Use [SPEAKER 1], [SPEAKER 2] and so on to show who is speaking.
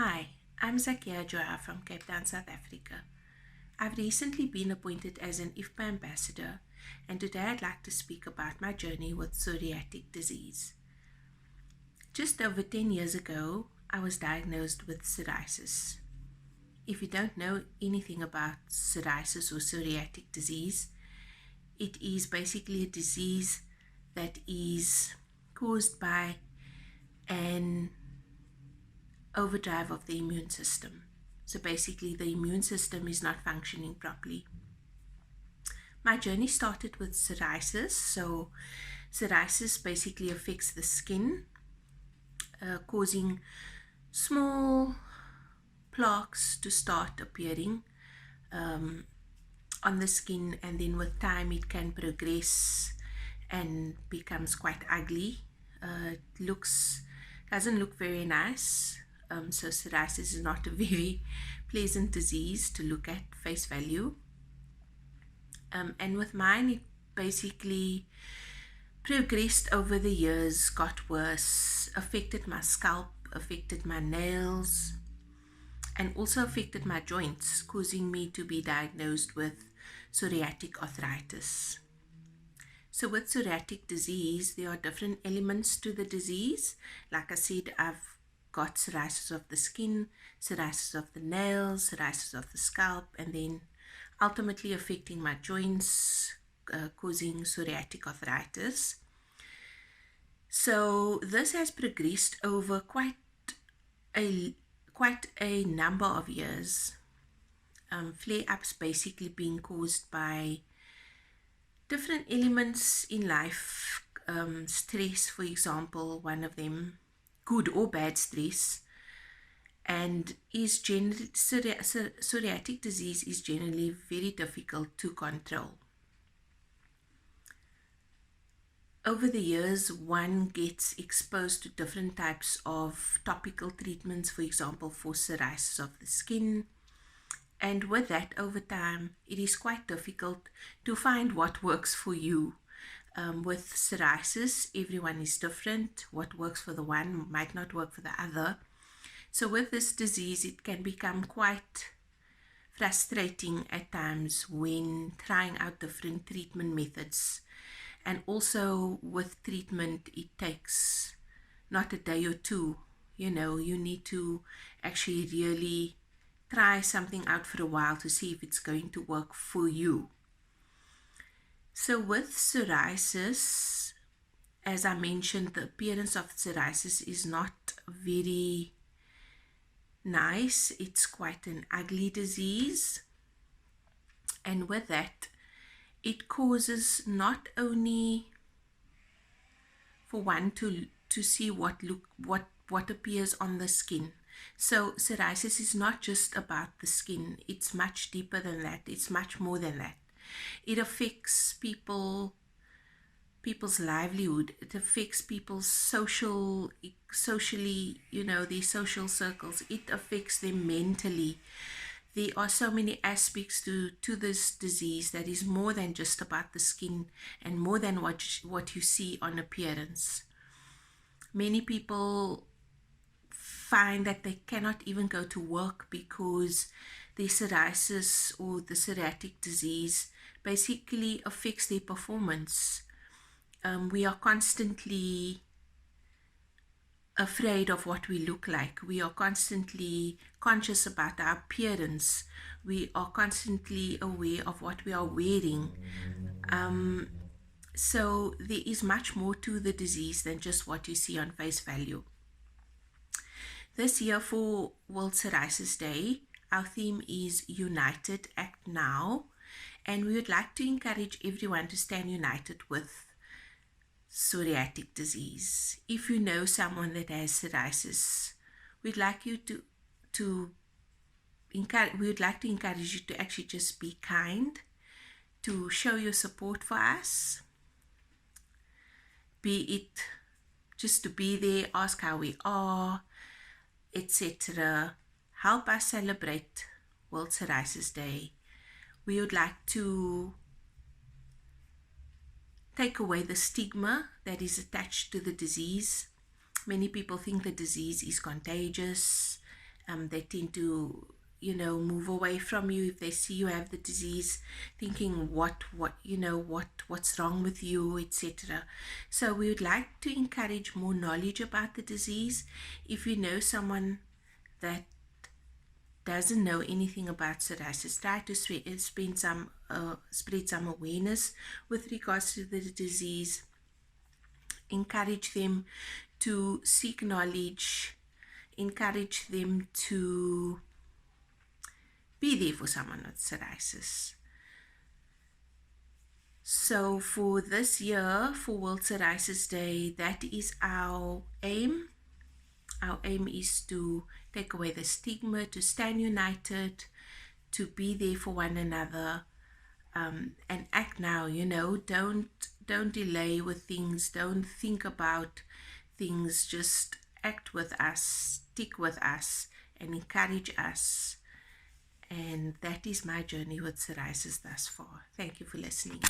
[SPEAKER 1] Hi, I'm Zakieyah Davids from Cape Town, South Africa. I've recently been appointed as an IFPA ambassador, and today I'd like to speak about my journey with psoriatic disease. Just over 10 years ago, I was diagnosed with psoriasis. If you don't know anything about psoriasis or psoriatic disease, it is basically a disease that is caused by an overdrive of the immune system. So basically the immune system is not functioning properly. My journey started with psoriasis. So psoriasis basically affects the skin, causing small plaques to start appearing on the skin, and then with time it can progress and becomes quite ugly. Doesn't look very nice. So psoriasis is not a very pleasant disease to look at face value. And with mine, it basically progressed over the years, got worse, affected my scalp, affected my nails, and also affected my joints, causing me to be diagnosed with psoriatic arthritis. So with psoriatic disease, there are different elements to the disease. Like I said, I've got psoriasis of the skin, psoriasis of the nails, psoriasis of the scalp, and then ultimately affecting my joints, causing psoriatic arthritis. So this has progressed over quite a number of years. Flare-ups basically being caused by different elements in life. Stress, for example, one of them, good or bad stress, and is generally psoriatic disease is generally very difficult to control. Over the years, one gets exposed to different types of topical treatments, for example, for psoriasis of the skin. And with that, over time, it is quite difficult to find what works for you. With psoriasis, everyone is different. What works for the one might not work for the other. So with this disease, it can become quite frustrating at times when trying out different treatment methods. And also with treatment, it takes not a day or two. You need to actually really try something out for a while to see if it's going to work for you. So with psoriasis, as I mentioned, the appearance of psoriasis is not very nice. It's quite an ugly disease. And with that, it causes not only for one to see what appears on the skin. So psoriasis is not just about the skin. It's much deeper than that. It's much more than that. It affects people's livelihood. It affects people's socially, their social circles. It affects them mentally. There are so many aspects to this disease that is more than just about the skin and more than what you see on appearance. Many people find that they cannot even go to work because the psoriasis or the psoriatic disease basically affects their performance. We are constantly afraid of what we look like. We are constantly conscious about our appearance. We are constantly aware of what we are wearing. So there is much more to the disease than just what you see on face value. This year for World Psoriasis Day, our theme is United Act Now, and we would like to encourage everyone to stand united with psoriatic disease. If you know someone that has psoriasis, we'd like you to encourage you to actually just be kind, to show your support for us, be it just to be there, ask how we are, etc. Help us celebrate World Psoriasis Day. We would like to take away the stigma that is attached to the disease. Many people think the disease is contagious. They tend to, move away from you if they see you have the disease, thinking what's wrong with you, etc. So we would like to encourage more knowledge about the disease. If you know someone that doesn't know anything about psoriasis, try to spread some awareness with regards to the disease. Encourage them to seek knowledge. Encourage them to be there for someone with psoriasis. So for this year, for World Psoriasis Day, that is our aim. Our aim is to take away the stigma, to stand united, to be there for one another, and act now. Don't delay with things. Don't think about things. Just act with us, stick with us, and encourage us. And that is my journey with psoriasis thus far. Thank you for listening.